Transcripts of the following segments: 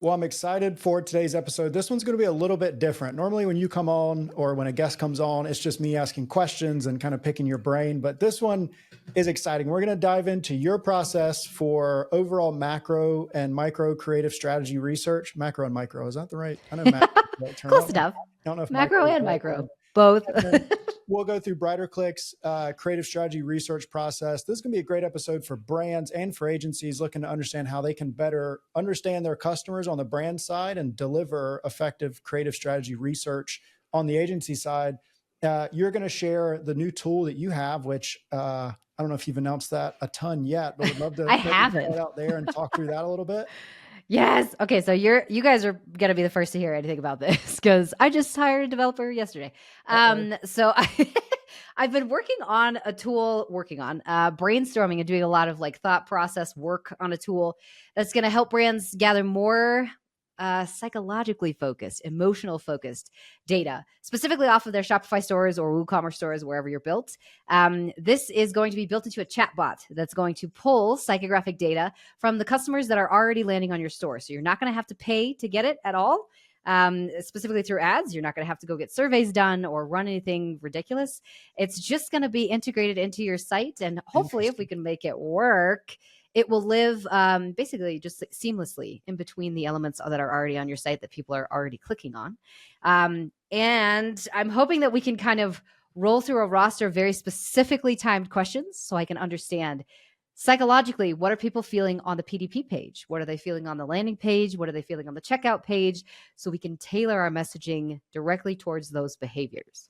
Well, I'm excited for today's episode. This one's going to be a little bit different. Normally, when you come on or when a guest comes on, it's just me asking questions and kind of picking your brain. But this one is exciting. We're going to dive into your process for overall macro and micro creative strategy research. Macro and micro, is that the right? I know macro is the right term. Close enough. I don't know if Macro micro is and the right micro, term. both. And then we'll go through Brighter Click's creative strategy research process. This is going to be a great episode for brands and for agencies looking to understand how they can better understand their customers on the brand side and deliver effective creative strategy research on the agency side. You're going to share the new tool that you have, which I don't know if you've announced that a ton yet, but would love to I maybe haven't. start out there and talk through that a little bit. Yes. Okay. So you guys are gonna be the first to hear anything about this because I just hired a developer yesterday. Uh-oh. I've been working on a tool, brainstorming and doing a lot of like thought process work on a tool that's going to help brands gather more psychologically focused, emotional focused data, specifically off of their Shopify stores or WooCommerce stores, wherever you're built. This is going to be built into a chatbot that's going to pull psychographic data from the customers that are already landing on your store. So you're not going to have to pay to get it at all. Specifically through ads, you're not going to have to go get surveys done or run anything ridiculous. It's just going to be integrated into your site. And hopefully, if we can make it work, it will live basically just seamlessly in between the elements that are already on your site that people are already clicking on. And I'm hoping that we can kind of roll through a roster of very specifically timed questions so I can understand psychologically, what are people feeling on the PDP page? What are they feeling on the landing page? What are they feeling on the checkout page? So we can tailor our messaging directly towards those behaviors.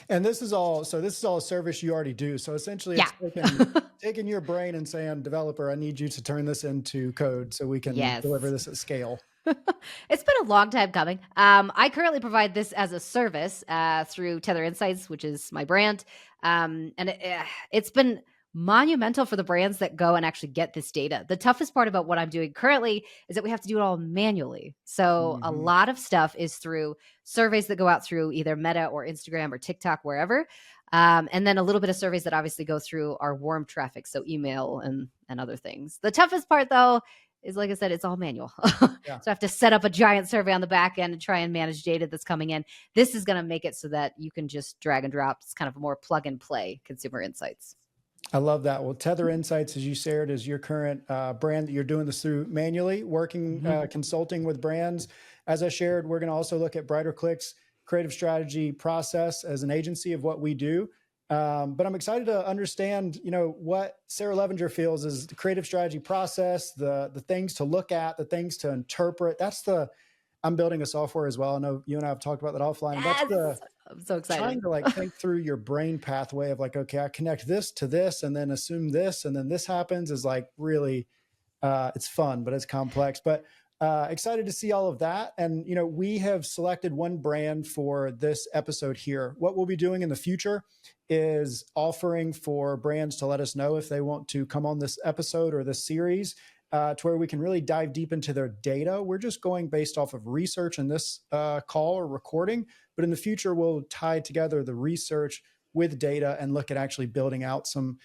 And this is all a service you already do. So essentially Yeah. it's taking your brain and saying, developer, I need you to turn this into code so we can Yes. deliver this at scale. It's been a long time coming. I currently provide this as a service through Tether Insights, which is my brand. And it's been monumental for the brands that go and actually get this data. The toughest part about what I'm doing currently is that we have to do it all manually. So a lot of stuff is through surveys that go out through either Meta or Instagram or TikTok, wherever. And then a little bit of surveys that obviously go through our warm traffic, so email and other things. The toughest part, though, is, like I said, it's all manual. Yeah. So I have to set up a giant survey on the back end and try and manage data that's coming in. This is going to make it so that you can just drag and drop. It's kind of a more plug and play consumer insights. I love that. Well, Tether Insights, as you shared, is your current brand that you're doing this through manually, working, consulting with brands. As I shared, we're going to also look at Brighter Click's creative strategy process as an agency of what we do. But I'm excited to understand, what Sarah Levinger feels is the creative strategy process, the things to look at, the things to interpret. I'm building a software as well. I know you and I have talked about that offline. Yes! I'm so excited. Trying to think through your brain pathway of okay, I connect this to this and then assume this and then this happens is really, it's fun, but it's complex. But excited to see all of that. And, we have selected one brand for this episode here. What we'll be doing in the future is offering for brands to let us know if they want to come on this episode or this series to where we can really dive deep into their data. We're just going based off of research in this call or recording, but in the future, we'll tie together the research with data and look at actually building out some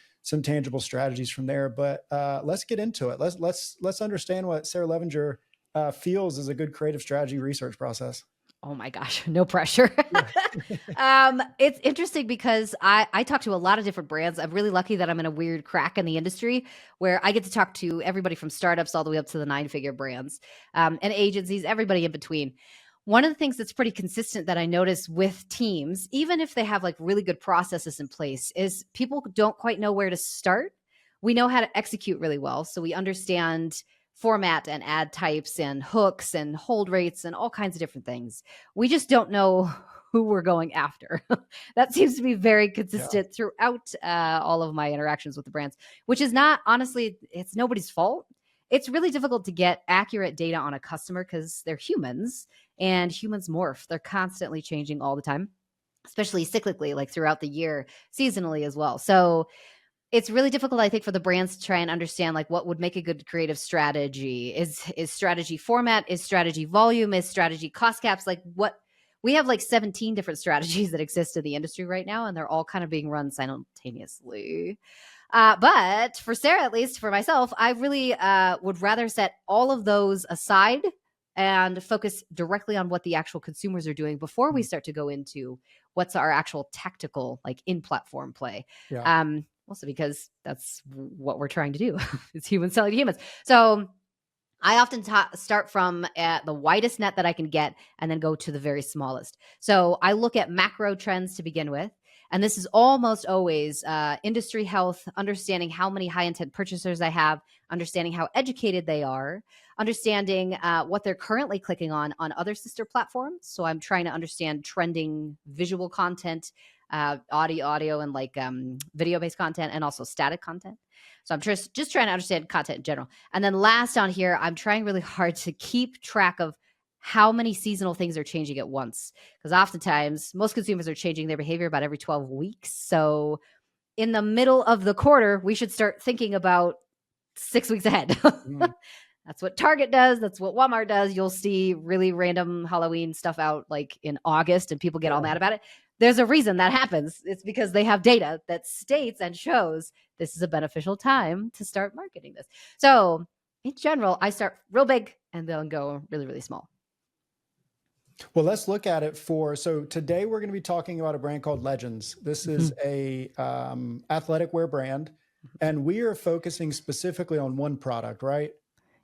tangible strategies from there. But let's get into it. Let's understand what Sarah Levinger feels is a good creative strategy research process. Oh my gosh, no pressure. It's interesting because I talk to a lot of different brands. I'm really lucky that I'm in a weird crack in the industry where I get to talk to everybody from startups all the way up to the 9-figure brands and agencies, everybody in between. One of the things that's pretty consistent that I notice with teams, even if they have really good processes in place, is people don't quite know where to start. We know how to execute really well. So we understand format and ad types and hooks and hold rates and all kinds of different things. We just don't know who we're going after. That seems to be very consistent throughout all of my interactions with the brands, which is not, honestly, it's nobody's fault. It's really difficult to get accurate data on a customer because they're humans and humans morph. They're constantly changing all the time, especially cyclically, throughout the year, seasonally as well. So it's really difficult, I think, for the brands to try and understand what would make a good creative strategy. Is strategy format? Is strategy volume? Is strategy cost caps? What we have 17 different strategies that exist in the industry right now, and they're all kind of being run simultaneously. But for Sarah, at least for myself, I really would rather set all of those aside and focus directly on what the actual consumers are doing before we start to go into what's our actual tactical, like in-platform play. Yeah. Also because that's what we're trying to do. It's humans selling to humans. So I often start from the widest net that I can get and then go to the very smallest. So I look at macro trends to begin with. And this is almost always industry health, understanding how many high intent purchasers I have, understanding how educated they are, understanding what they're currently clicking on other sister platforms. So I'm trying to understand trending visual content, audio, and like video based content, and also static content. So I'm just trying to understand content in general. And then last on here, I'm trying really hard to keep track of how many seasonal things are changing at once. Because oftentimes, most consumers are changing their behavior about every 12 weeks. So in the middle of the quarter, we should start thinking about 6 weeks ahead. Mm. That's what Target does. That's what Walmart does. You'll see really random Halloween stuff out like in August and people get all Yeah. mad about it. There's a reason that happens. It's because they have data that states and shows this is a beneficial time to start marketing this. So in general, I start real big and then go really, really small. Well, let's look at it so today we're going to be talking about a brand called Legends. This is a athletic wear brand, and we are focusing specifically on one product, right?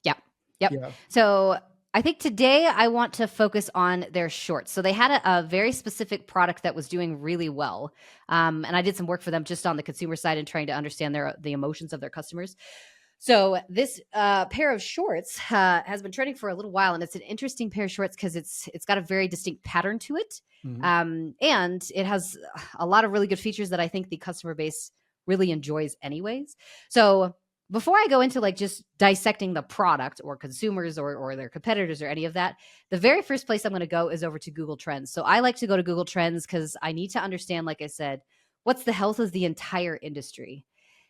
Yep. Yeah. So I think today I want to focus on their shorts. So they had a very specific product that was doing really well. And I did some work for them just on the consumer side and trying to understand the emotions of their customers. So this pair of shorts has been trending for a little while, and it's an interesting pair of shorts because it's got a very distinct pattern to it, and it has a lot of really good features that I think the customer base really enjoys, anyways. So before I go into like just dissecting the product or consumers or their competitors or any of that, the very first place I'm going to go is over to Google Trends. So I like to go to Google Trends because I need to understand, like I said, what's the health of the entire industry.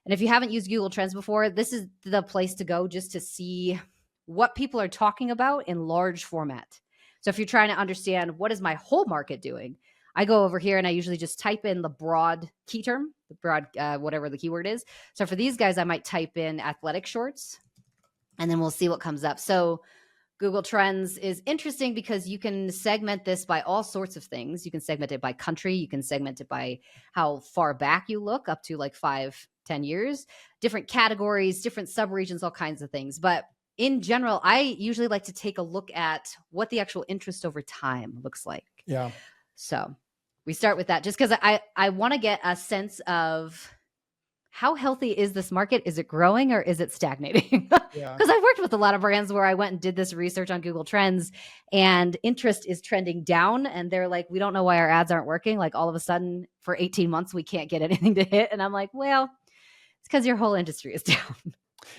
And if you haven't used Google Trends before, this is the place to go just to see what people are talking about in large format. So if you're trying to understand what is my whole market doing, I go over here and I usually just type in the broad key term, the broad, whatever the keyword is. So for these guys, I might type in athletic shorts and then we'll see what comes up. So Google Trends is interesting because you can segment this by all sorts of things. You can segment it by country. You can segment it by how far back you look, up to like 5-10 years, different categories, different subregions, all kinds of things. But in general, I usually like to take a look at what the actual interest over time looks like. Yeah. So we start with that just because I want to get a sense of how healthy is this market? Is it growing or is it stagnating? Yeah. Because I've worked with a lot of brands where I went and did this research on Google Trends and interest is trending down. And they're like, we don't know why our ads aren't working. Like all of a sudden for 18 months, we can't get anything to hit. And I'm like, well, it's because your whole industry is down.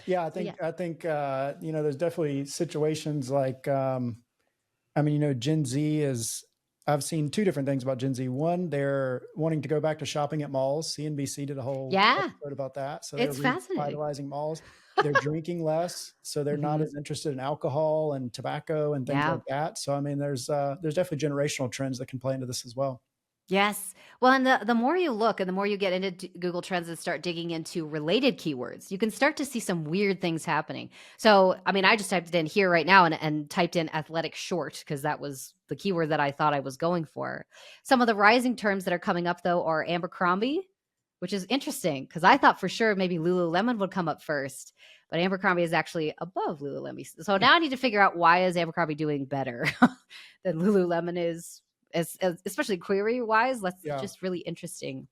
Yeah. I think, there's definitely situations like, Gen Z is, I've seen two different things about Gen Z. One, they're wanting to go back to shopping at malls. CNBC did a whole episode about that. So they're It's fascinating. revitalizing malls. They're drinking less, so they're not as interested in alcohol and tobacco and things like that. So there's definitely generational trends that can play into this as well. Yes. Well, and the more you look and the more you get into Google Trends and start digging into related keywords, you can start to see some weird things happening. So, I just typed it in here right now and typed in athletic short because that was the keyword that I thought I was going for. Some of the rising terms that are coming up, though, are Abercrombie, which is interesting because I thought for sure maybe Lululemon would come up first, but Abercrombie is actually above Lululemon. So now I need to figure out why is Abercrombie doing better than Lululemon is. Especially query wise, that's just really interesting.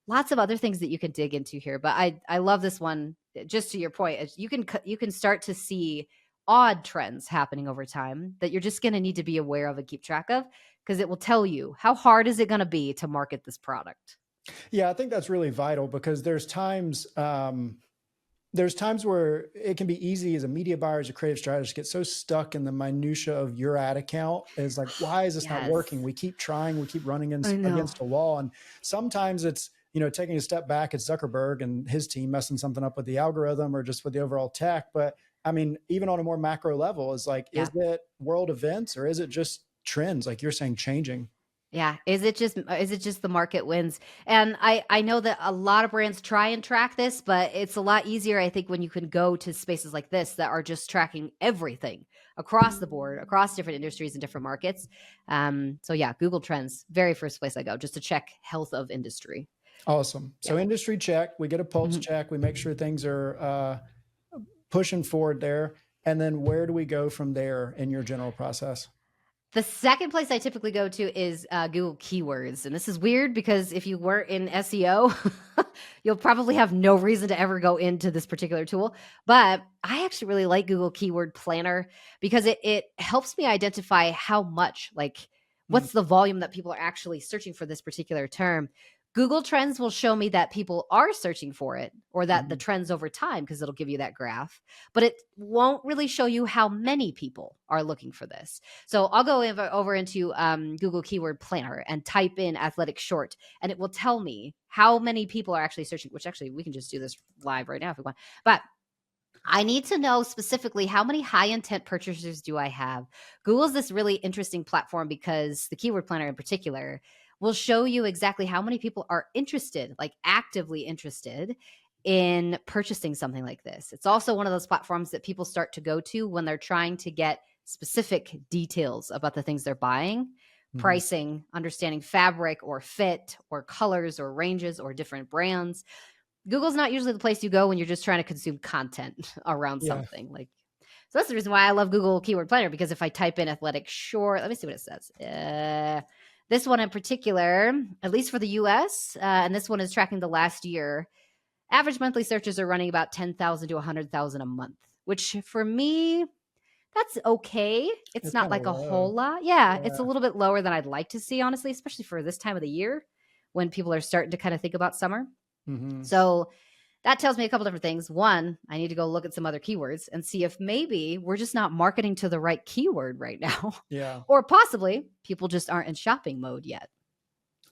Lots of other things that you can dig into here, but I love this one. Just to your point, you can start to see odd trends happening over time that you're just going to need to be aware of and keep track of because it will tell you how hard is it going to be to market this product. Yeah, I think that's really vital because there's times where it can be easy as a media buyer, as a creative strategist, get so stuck in the minutia of your ad account. Is like, why is this not working? We keep trying, we keep running against a wall. And sometimes it's, taking a step back, it's Zuckerberg and his team messing something up with the algorithm or just with the overall tech. But even on a more macro level, is like, is it world events or is it just trends? Like you're saying, changing. Yeah. Is it just the market wins? And I know that a lot of brands try and track this, but it's a lot easier, I think, when you can go to spaces like this that are just tracking everything across the board, across different industries and different markets. So yeah, Google Trends, very first place I go just to check health of industry. Awesome. So Yeah. industry check, we get a pulse Mhm. check, we make sure things are pushing forward there. And then where do we go from there in your general process? The second place I typically go to is Google Keywords. And this is weird because if you were in SEO, you'll probably have no reason to ever go into this particular tool. But I actually really like Google Keyword Planner because it helps me identify how much, like, Mm, what's the volume that people are actually searching for this particular term. Google Trends will show me that people are searching for it or that the mhm. trends over time because it'll give you that graph, but it won't really show you how many people are looking for this. So I'll go over into Google Keyword Planner and type in athletic short, and it will tell me how many people are actually searching, which actually we can just do this live right now if we want. But I need to know specifically how many high intent purchasers do I have. Google's this really interesting platform because the keyword planner in particular will show you exactly how many people are interested, like actively interested in purchasing something like this. It's also one of those platforms that people start to go to when they're trying to get specific details about the things they're buying, Mhm. pricing, understanding fabric or fit or colors or ranges or different brands. Google's not usually the place you go when you're just trying to consume content around Yeah. something. Like, so that's the reason why I love Google Keyword Planner, because if I type in athletic short, let me see what it says. This one in particular, at least for the US, and this one is tracking the last year. Average monthly searches are running about 10,000 to 100,000 a month, which for me, that's okay. It's It's not kind of like a low. whole lot. Yeah, it's a Yeah. little bit lower than I'd like to see, honestly, especially for this time of the year when people are starting to kind of think about summer. Hmm. So that tells me a couple different things. One, I need to go look at some other keywords and see if maybe we're just not marketing to the right keyword right now, Yeah. or possibly people just aren't in shopping mode yet.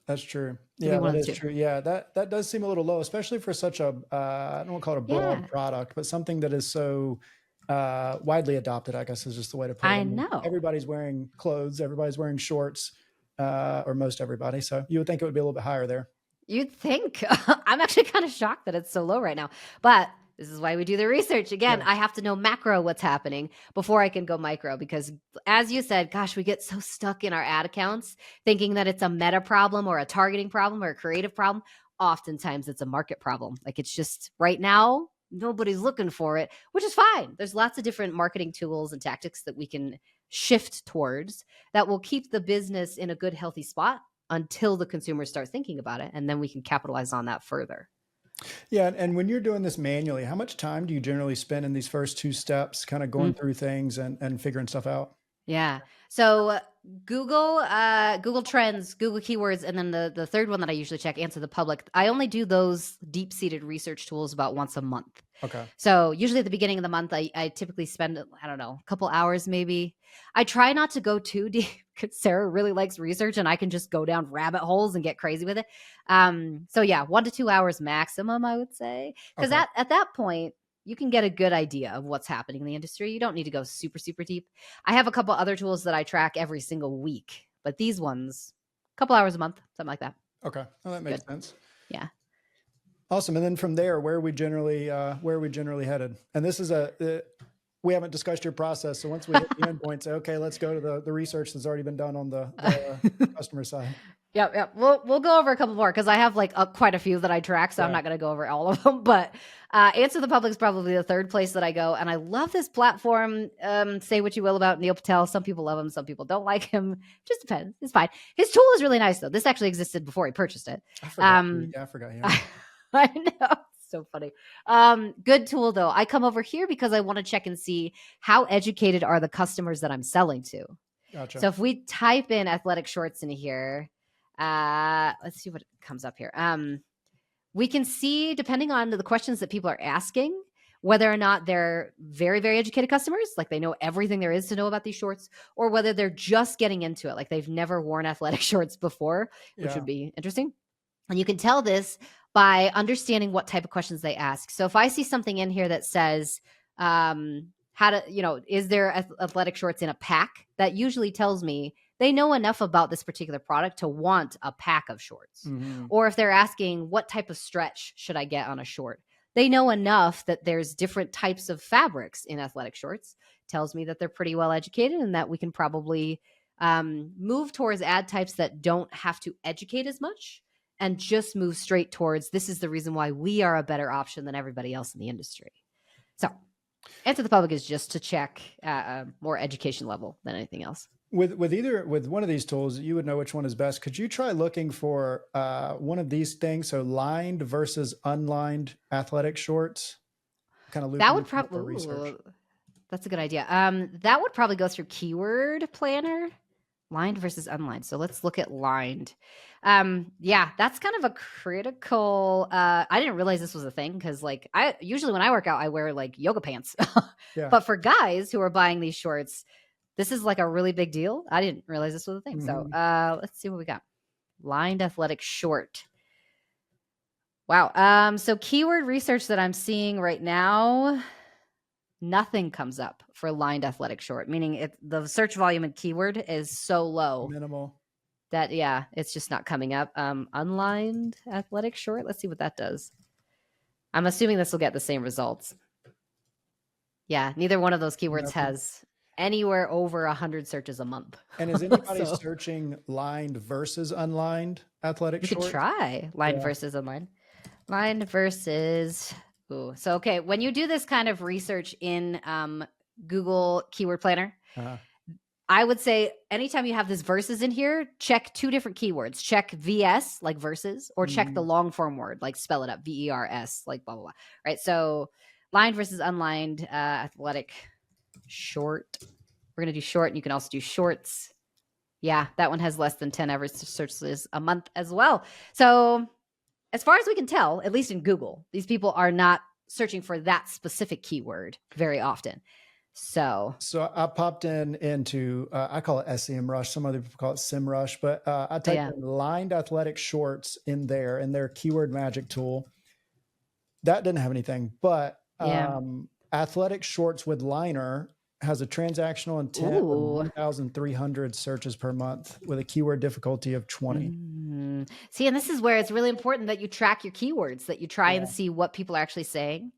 That's true. Could be Yeah, one that of the is two. true. Yeah, that does seem a little low, especially for such a I don't want to call it a broad Yeah, product, but something that is so widely adopted, I guess is just the way to put it. I I mean, know. everybody's wearing clothes, everybody's wearing shorts, or most everybody. So you would think it would be a little bit higher there. You'd think. I'm actually kind of shocked that it's so low right now. But this is why we do the research. Again, Yeah. I have to know macro what's happening before I can go micro because, as you said, gosh, we get so stuck in our ad accounts thinking that it's a meta problem or a targeting problem or a creative problem. Oftentimes it's a market problem. Like, it's just right now, nobody's looking for it, which is fine. There's lots of different marketing tools and tactics that we can shift towards that will keep the business in a good, healthy spot until the consumers start thinking about it, and then we can capitalize on that further. Yeah, and when you're doing this manually, how much time do you generally spend in these first two steps, kind of going Mm, through things and figuring stuff out? yeah. So Google Trends, Google Keywords, and then the third one that I usually check, Answer the Public. I only do those deep seated research tools about once a month. Okay. So usually at the beginning of the month, I typically spend, I don't know, a couple hours maybe. I try not to go too deep because Sarah really likes research and I can just go down rabbit holes and get crazy with it. So yeah, 1 to 2 hours maximum, I would say. Because Okay. at that point, you can get a good idea of what's happening in the industry. You don't need to go super, super deep. I have a couple other tools that I track every single week, but these ones, a couple hours a month, something like that. Okay. Well, that makes Good. sense. Yeah. Awesome. And then from there, where are we generally headed? And this is we haven't discussed your process. So once we hit the end point, say, okay, let's go to the research that's already been done on the customer side. Yep, yep. We'll go over a couple more because I have like quite a few that I track, so I'm Yeah. not going to go over all of them. But Answer the Public is probably the third place that I go, and I love this platform. Say what you will about Neil Patel. Some people love him, some people don't like him. Just depends. It's fine. His tool is really nice though. This actually existed before he purchased it. I forgot. Um, Yeah, I forgot him. I know. It's so funny. Good tool though. I come over here because I want to check and see how educated are the customers that I'm selling to. So Gotcha. if we type in athletic shorts in here, let's see what comes up here. We can see, depending on the questions that people are asking, whether or not they're very, very educated customers, like they know everything there is to know about these shorts, or whether they're just getting into it, like they've never worn athletic shorts before, which would Yeah. be interesting. And you can tell this by understanding what type of questions they ask. So if I see something in here that says, how to, is there athletic shorts in a pack? That usually tells me they know enough about this particular product to want a pack of shorts. Hmm. Or if they're asking, what type of stretch should I get on a short? They know enough that there's different types of fabrics in athletic shorts tells me that they're pretty well educated and that we can probably move towards ad types that don't have to educate as much and just move straight towards this is the reason why we are a better option than everybody else in the industry. So answer the public is just to check more education level than anything else. With one of these tools, you would know which one is best. Could you try looking for one of these things? So lined versus unlined athletic shorts, kind of That would looping up our probably, research. that's a good idea. That would probably go through Keyword Planner, lined versus unlined. So let's look at lined. Yeah, that's kind of a critical. I didn't realize this was a thing because, like, I usually when I work out, I wear like yoga pants. Yeah. But for guys who are buying these shorts, this is like a really big deal. I didn't realize this was a thing. So let's see what we got. Lined athletic short. Wow. So keyword research that I'm seeing right now, nothing comes up for lined athletic short, meaning the search volume and keyword is so low Minimal. that, yeah, it's just not coming up. Unlined athletic short. Let's see what that does. I'm assuming this will get the same results. Yeah, neither one of those keywords has anywhere over 100 searches a month. And is anybody searching lined versus unlined athletic shorts? You could try lined versus unlined. Lined versus, ooh. So, okay, when you do this kind of research in Google Keyword Planner, I would say anytime you have this versus in here, check two different keywords. Check VS, like versus, or check the long form word, like spell it up, VERS, like blah, blah, blah. Right? So lined versus unlined athletic short. We're going to do short, and you can also do shorts. Yeah, that one has less than 10 average searches a month as well. So as far as we can tell, at least in Google, these people are not searching for that specific keyword very often. So I popped into I call it SEMrush. Some other people call it SEMrush, but I typed in lined athletic shorts in their keyword magic tool. That didn't have anything, but athletic shorts with liner has a transactional intent of 1,300 searches per month with a keyword difficulty of 20. See, and this is where it's really important that you track your keywords, that you try and see what people are actually saying.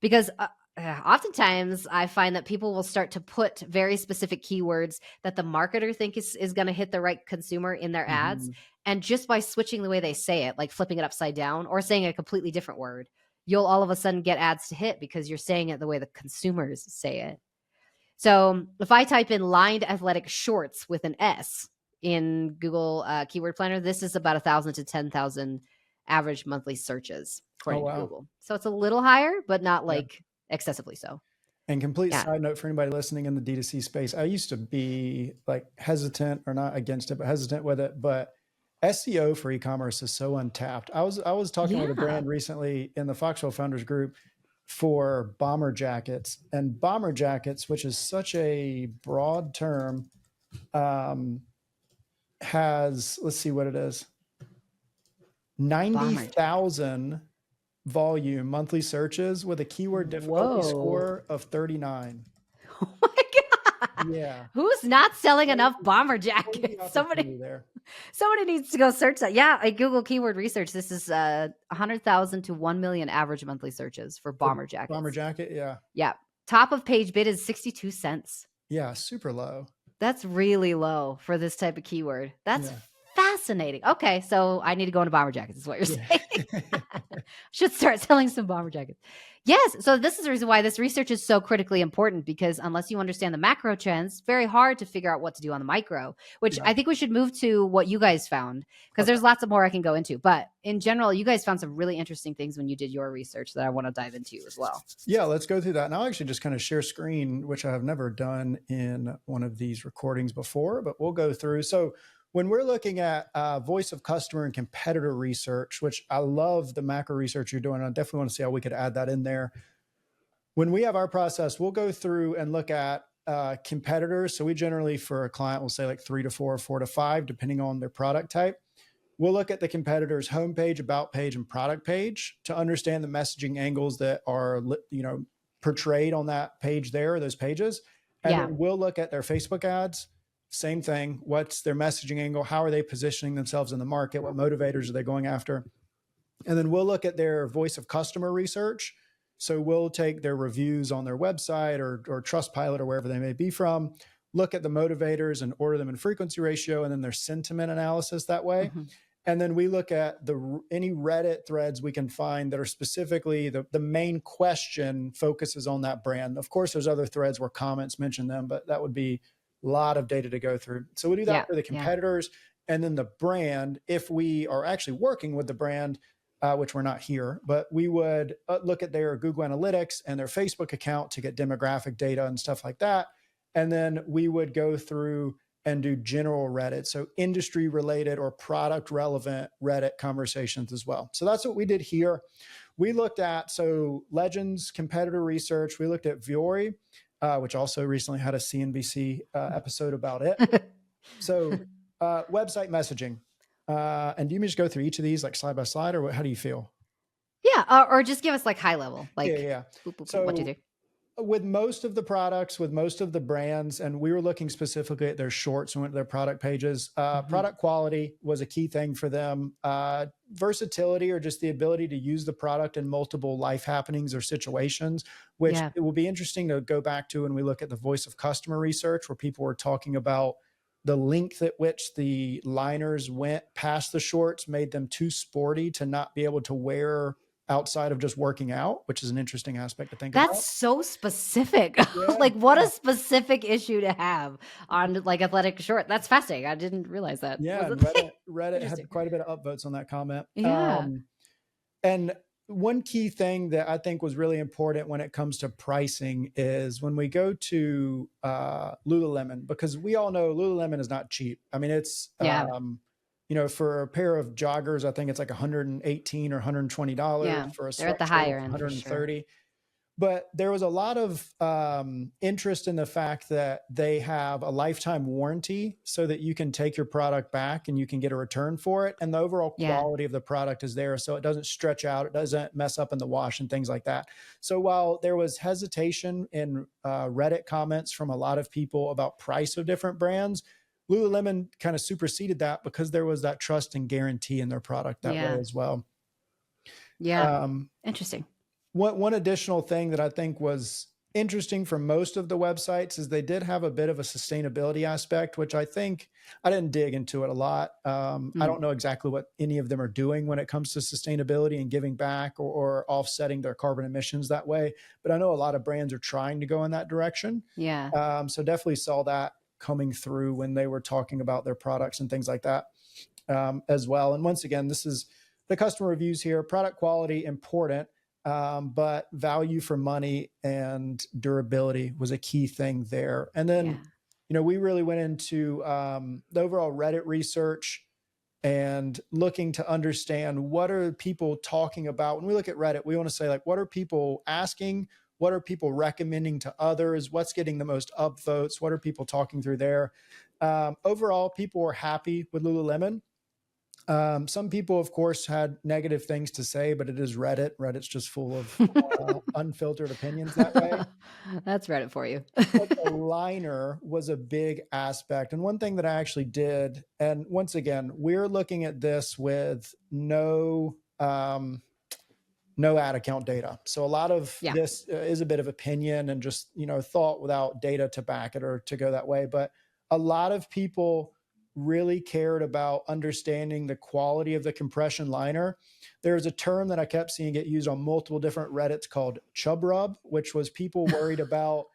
Because oftentimes I find that people will start to put very specific keywords that the marketer thinks is going to hit the right consumer in their ads. And just by switching the way they say it, like flipping it upside down or saying a completely different word, you'll all of a sudden get ads to hit because you're saying it the way the consumers say it. So if I type in lined athletic shorts with an S in Google Keyword Planner, this is about 1,000 to 10,000 average monthly searches according to Google. So it's a little higher, but not like excessively so. And complete side note for anybody listening in the D2C space, I used to be like hesitant, or not against it, but hesitant with it. But SEO for e-commerce is so untapped. I was talking with a brand recently in the Foxwell Founders Group for bomber jackets, and bomber jackets, which is such a broad term, has, let's see what it is, 90,000 volume monthly searches with a keyword difficulty score of 39. Oh my God. Yeah. Who's not selling enough bomber jackets? Somebody needs to go search that. Yeah, I Google keyword research. This is 100,000 to 1 million average monthly searches for bomber jackets. Bomber jacket, yeah. Yeah. Top of page bid is 62 cents. Yeah, super low. That's really low for this type of keyword. That's fascinating. Okay, so I need to go into bomber jackets is what you're saying. Should start selling some bomber jackets. Yes, so this is the reason why this research is so critically important, because unless you understand the macro trends, it's very hard to figure out what to do on the micro, which I think we should move to what you guys found, because there's lots of more I can go into. But in general, you guys found some really interesting things when you did your research that I want to dive into as well. Yeah, let's go through that. And I'll actually just kind of share screen, which I have never done in one of these recordings before, but we'll go through. So when we're looking at voice of customer and competitor research, which I love the macro research you're doing, I definitely want to see how we could add that in there. When we have our process, we'll go through and look at competitors. So we generally, for a client, will say like 3 to 4, 4 to 5, depending on their product type. We'll look at the competitor's homepage, about page, and product page to understand the messaging angles that are, portrayed on that page there, or those pages. And then we'll look at their Facebook ads. Same thing. What's their messaging angle? How are they positioning themselves in the market? What motivators are they going after? And then we'll look at their voice of customer research. So we'll take their reviews on their website or Trustpilot or wherever they may be from, look at the motivators and order them in frequency ratio, and then their sentiment analysis that way. Mm-hmm. And then we look at any Reddit threads we can find that are specifically the main question focuses on that brand. Of course, there's other threads where comments mention them, but that would be a lot of data to go through. So we do that for the competitors. And then the brand, if we are actually working with the brand, which we're not here, but we would look at their Google Analytics and their Facebook account to get demographic data and stuff like that. And then we would go through and do general Reddit, so industry related or product relevant Reddit conversations as well. So that's what we did here. We looked at, so Legends competitor research, we looked at Vuori, which also recently had a CNBC episode about it. So website messaging. And do you just go through each of these like slide by slide, or how do you feel? Yeah, or just give us like high level, like yeah. Boop, boop, So 1, 2, 3. With most of the products, with most of the brands, and we were looking specifically at their shorts and went to their product pages, product quality was a key thing for them. Versatility, or just the ability to use the product in multiple life happenings or situations, which it will be interesting to go back to when we look at the voice of customer research, where people were talking about the length at which the liners went past the shorts made them too sporty to not be able to wear outside of just working out, which is an interesting aspect to think about. That's so specific. Like what a specific issue to have on like athletic short. That's fascinating. I didn't realize that. Yeah, and Reddit had quite a bit of upvotes on that comment. Yeah. And one key thing that I think was really important when it comes to pricing is when we go to Lululemon, because we all know Lululemon is not cheap. I mean, it's for a pair of joggers, I think it's like $118 or $120 for a sweatshirt, they're at the higher end, $130. Sure. But there was a lot of interest in the fact that they have a lifetime warranty so that you can take your product back and you can get a return for it. And the overall quality of the product is there. So it doesn't stretch out. It doesn't mess up in the wash and things like that. So while there was hesitation in Reddit comments from a lot of people about price of different brands, Lululemon kind of superseded that because there was that trust and guarantee in their product that way as well. Yeah. Interesting. One additional thing that I think was interesting for most of the websites is they did have a bit of a sustainability aspect, which I think I didn't dig into it a lot. I don't know exactly what any of them are doing when it comes to sustainability and giving back or offsetting their carbon emissions that way. But I know a lot of brands are trying to go in that direction. Yeah. So definitely saw that coming through when they were talking about their products and things like that as well. And once again, this is the customer reviews here. Product quality, important. But value for money and durability was a key thing there. And then, we really went into the overall Reddit research and looking to understand what are people talking about. When we look at Reddit, we want to say, like, what are people asking? What are people recommending to others? What's getting the most upvotes? What are people talking through there? Overall, people were happy with Lululemon. Some people, of course, had negative things to say, but it is Reddit. Reddit's just full of unfiltered opinions that way. That's Reddit for you. But the liner was a big aspect. And one thing that I actually did, and once again, we're looking at this with no ad account data. So a lot of this is a bit of opinion and just, thought without data to back it or to go that way. But a lot of people really cared about understanding the quality of the compression liner. There's a term that I kept seeing get used on multiple different Reddits called chub rub, which was people worried about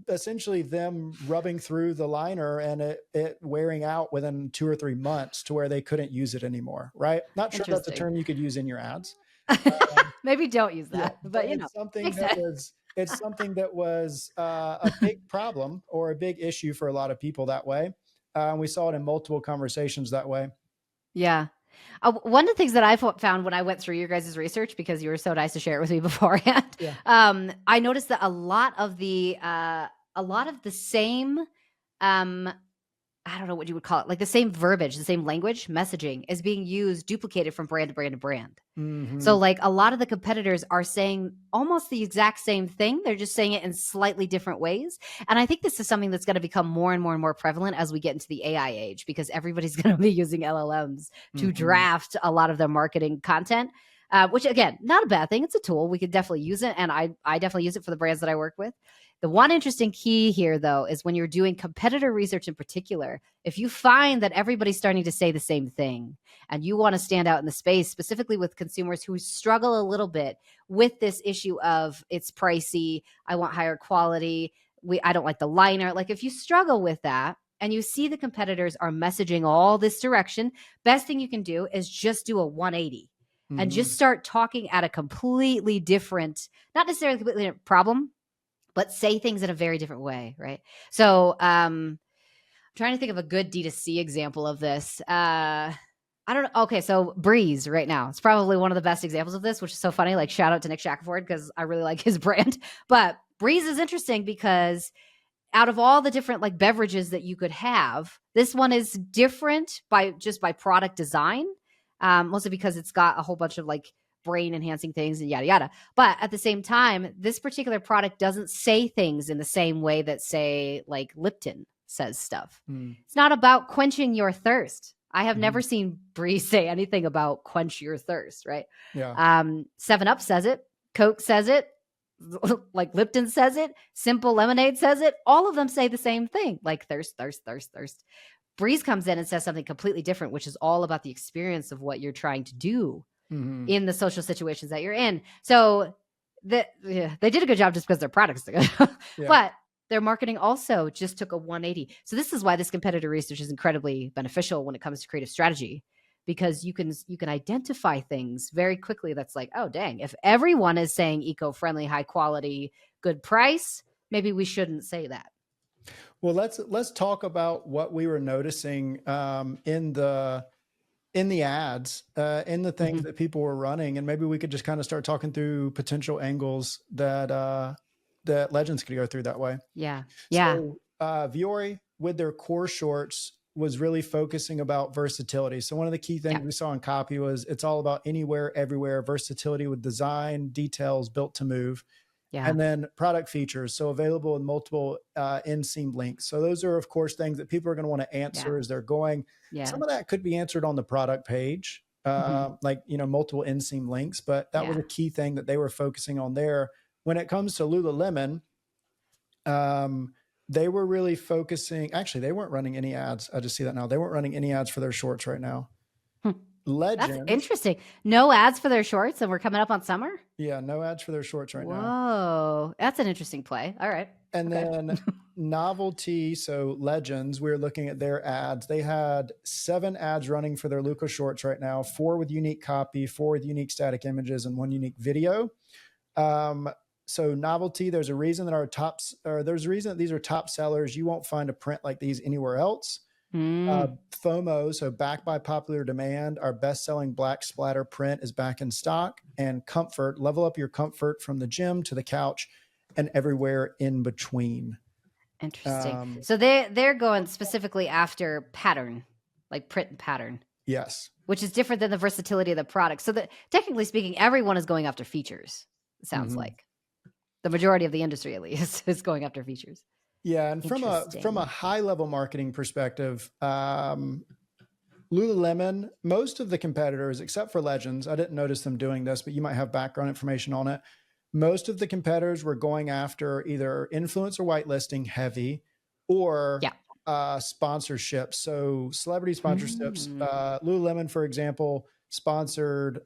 essentially them rubbing through the liner and it wearing out within 2 or 3 months to where they couldn't use it anymore. Right. Not sure that's a term you could use in your ads. Maybe don't use that, but it's something that was a big problem or a big issue for a lot of people that way. We saw it in multiple conversations that way. Yeah. One of the things that I found when I went through your guys' research, because you were so nice to share it with me beforehand, I noticed that a lot of the same, I don't know what you would call it, like the same verbiage, the same language, messaging is being used, duplicated from brand to brand to brand. Mm-hmm. So like a lot of the competitors are saying almost the exact same thing. They're just saying it in slightly different ways. And I think this is something that's going to become more and more and more prevalent as we get into the AI age, because everybody's going to be using LLMs to draft a lot of their marketing content. which again, not a bad thing. It's a tool. We could definitely use it. And I definitely use it for the brands that I work with. The one interesting key here, though, is when you're doing competitor research in particular, if you find that everybody's starting to say the same thing and you want to stand out in the space, specifically with consumers who struggle a little bit with this issue of it's pricey, I want higher quality, I don't like the liner. Like if you struggle with that and you see the competitors are messaging all this direction, best thing you can do is just do a 180 and just start talking at a completely different, not necessarily completely different problem, but say things in a very different way, right? So I'm trying to think of a good D2C example of this. I don't know. Okay, so Breeze right now. It's probably one of the best examples of this, which is so funny. Like shout out to Nick Shackelford because I really like his brand. But Breeze is interesting because out of all the different like beverages that you could have, this one is different by product design, mostly because it's got a whole bunch of like brain enhancing things and yada yada. But at the same time, this particular product doesn't say things in the same way that say like Lipton says stuff. It's not about quenching your thirst. I have never seen Breeze say anything about quench your thirst, right? Yeah. 7-Up says it, Coke says it, like Lipton says it, Simple Lemonade says it. All of them say the same thing, like thirst, thirst, thirst, thirst. Breeze comes in and says something completely different, which is all about the experience of what you're trying to do in the social situations that you're in. So they did a good job just because their products are good. But their marketing also just took a 180. So this is why this competitor research is incredibly beneficial when it comes to creative strategy, because you can identify things very quickly. That's like, oh, dang, if everyone is saying eco-friendly, high quality, good price, maybe we shouldn't say that. Well, let's talk about what we were noticing in the ads, in the things that people were running, and maybe we could just kind of start talking through potential angles that that Legends could go through that way. Yeah. So Vuori with their core shorts was really focusing about versatility. So one of the key things we saw in copy was it's all about anywhere, everywhere, versatility with design, details, built to move. And then product features, so available in multiple inseam links. So those are, of course, things that people are going to want to answer as they're going. Some of that could be answered on the product page, like, multiple inseam links, but that was a key thing that they were focusing on there. When it comes to Lululemon, they were really focusing, actually, they weren't running any ads. I just see that now. They weren't running any ads for their shorts right now. Legends. That's interesting. No ads for their shorts, and we're coming up on summer? Yeah, no ads for their shorts right now. Whoa, that's an interesting play. All right. And then Novelty, so Legends, we're looking at their ads. They had 7 ads running for their Luca shorts right now, 4 with unique copy, 4 with unique static images, and 1 unique video. So Novelty, there's a reason that these are top sellers. You won't find a print like these anywhere else. FOMO, so backed by popular demand, our best-selling black splatter print is back in stock. And Comfort, level up your comfort from the gym to the couch and everywhere in between. Interesting. So they're going specifically after pattern, like print and pattern. Yes. Which is different than the versatility of the product. So that technically speaking, everyone is going after features. It sounds like the majority of the industry, at least, is going after features. Yeah, and from a high level marketing perspective, Lululemon, most of the competitors, except for Legends, I didn't notice them doing this, but you might have background information on it. Most of the competitors were going after either influencer whitelisting heavy or sponsorships. So celebrity sponsorships. Lululemon, for example, sponsored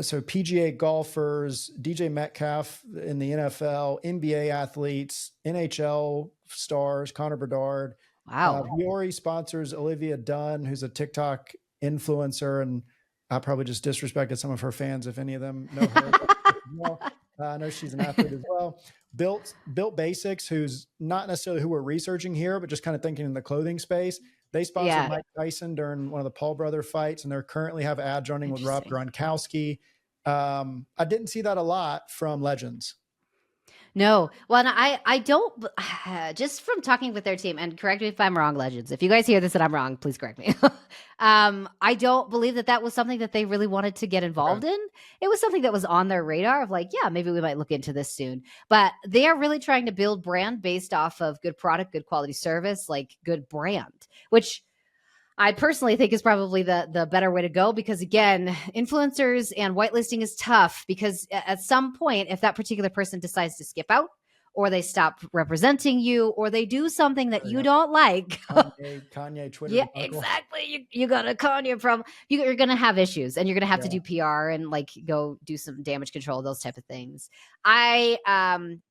so PGA golfers, DJ Metcalf in the NFL, NBA athletes, NHL stars, Connor Bedard. Wow. Vuori sponsors Olivia Dunn, who's a TikTok influencer, and I probably just disrespected some of her fans if any of them know her. I know she's an athlete as well. Built Basics, who's not necessarily who we're researching here, but just kind of thinking in the clothing space. They sponsored Mike Tyson during one of the Paul brother fights, and they're currently have ads running with Rob Gronkowski. I didn't see that a lot from Legends. No. Well, I don't, just from talking with their team, and correct me if I'm wrong, Legends. If you guys hear this and I'm wrong, please correct me. I don't believe that was something that they really wanted to get involved in. It was something that was on their radar of like, yeah, maybe we might look into this soon. But they are really trying to build brand based off of good product, good quality service, like good brand, which I personally think is probably the better way to go, because again, influencers and whitelisting is tough, because at some point, if that particular person decides to skip out, or they stop representing you, or they do something that you Yeah. don't like, Kanye Twitter yeah, debacle. exactly. You got a Kanye problem. You're going to have issues, and you're going to have to Yeah. do PR and like go do some damage control, those type of things. I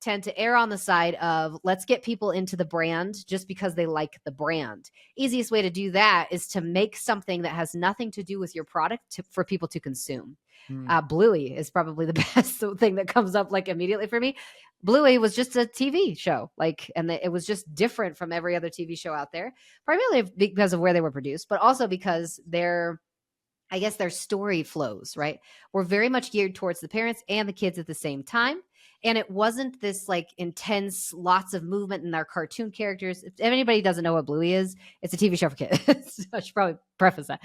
tend to err on the side of let's get people into the brand just because they like the brand. Easiest way to do that is to make something that has nothing to do with your product for people to consume. Mm. Bluey is probably the best thing that comes up like immediately for me. Bluey was just a TV show, and it was just different from every other TV show out there, primarily because of where they were produced, but also because I guess their story flows, right, were very much geared towards the parents and the kids at the same time. And it wasn't this like intense, lots of movement in our cartoon characters. If anybody doesn't know what Bluey is, it's a TV show for kids. I should probably preface that.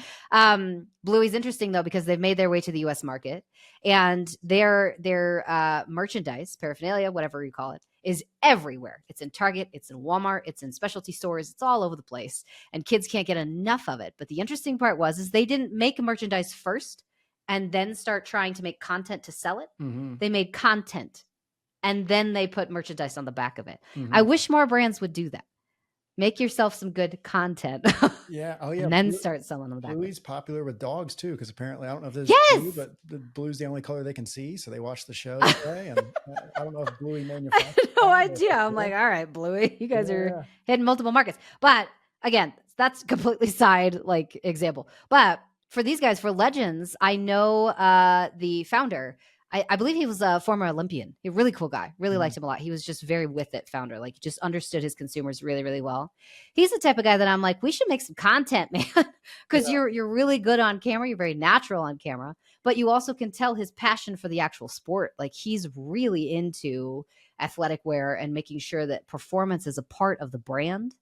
Bluey's interesting though, because they've made their way to the US market, and their merchandise, paraphernalia, whatever you call it, is everywhere. It's in Target, it's in Walmart, it's in specialty stores, it's all over the place, and kids can't get enough of it. But the interesting part is they didn't make merchandise first and then start trying to make content to sell it. Mm-hmm. They made content and then they put merchandise on the back of it. Mm-hmm. I wish more brands would do that. Make yourself some good content. Yeah. Oh, yeah. And then start selling on the back. Bluey's popular with dogs too, because apparently I don't know if this Yes! is blue, but the blue's the only color they can see, so they watch the show that way. And I don't know if Bluey manufactures. No idea. I'm like, all right, Bluey, you guys are hitting multiple markets. But again, that's completely side like example. But for these guys, for Legends, I know the founder. I believe he was a former Olympian. He's a really cool guy. Really liked him a lot. He was just very with it founder. Like, just understood his consumers really, really well. He's the type of guy that I'm like, we should make some content, man, because you're really good on camera. You're very natural on camera, but you also can tell his passion for the actual sport. Like, he's really into athletic wear and making sure that performance is a part of the brand.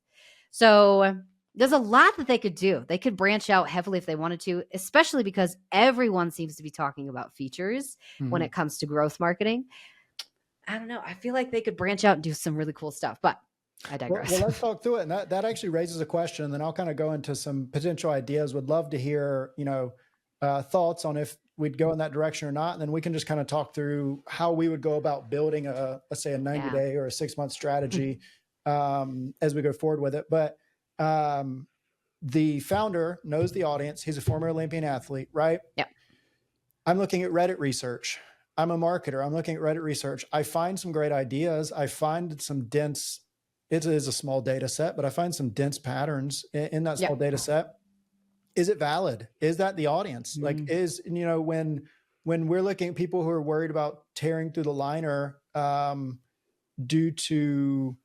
So there's a lot that they could do. They could branch out heavily if they wanted to, especially because everyone seems to be talking about features when it comes to growth marketing. I don't know. I feel like they could branch out and do some really cool stuff, but I digress. Well, let's talk through it. And that actually raises a question, and then I'll kind of go into some potential ideas. Would love to hear, thoughts on if we'd go in that direction or not. And then we can just kind of talk through how we would go about building let's say a 90-day or a 6-month strategy as we go forward with it. But the founder knows the audience. He's a former Olympian athlete, right? Yep. I'm looking at Reddit research. I'm a marketer. I'm looking at Reddit research. I find some great ideas. I find some dense, it is a small data set, but I find some dense patterns in that small data set. Is it valid? Is that the audience? Like, when we're looking at people who are worried about tearing through the liner due to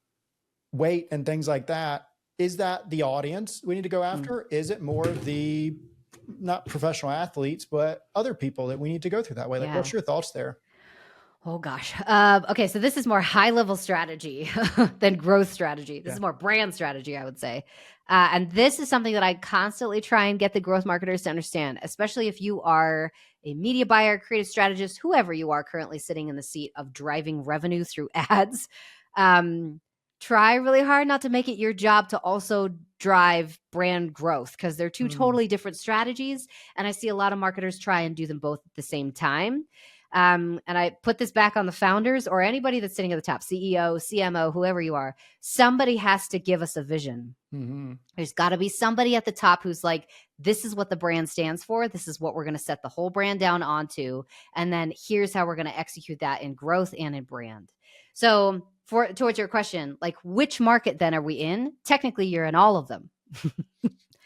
weight and things like that, is that the audience we need to go after? Is it more of the, not professional athletes, but other people that we need to go through that way? Like, what's your thoughts there? Oh gosh. Okay. So this is more high level strategy than growth strategy. This is more brand strategy, I would say. And this is something that I constantly try and get the growth marketers to understand, especially if you are a media buyer, creative strategist, whoever you are currently sitting in the seat of driving revenue through ads. Try really hard not to make it your job to also drive brand growth, because they're two totally different strategies. And I see a lot of marketers try and do them both at the same time. And I put this back on the founders or anybody that's sitting at the top, CEO, CMO, whoever you are. Somebody has to give us a vision. There's got to be somebody at the top who's like, this is what the brand stands for. This is what we're going to set the whole brand down onto. And then here's how we're going to execute that in growth and in brand. So towards your question, like, which market then are we in? Technically, you're in all of them.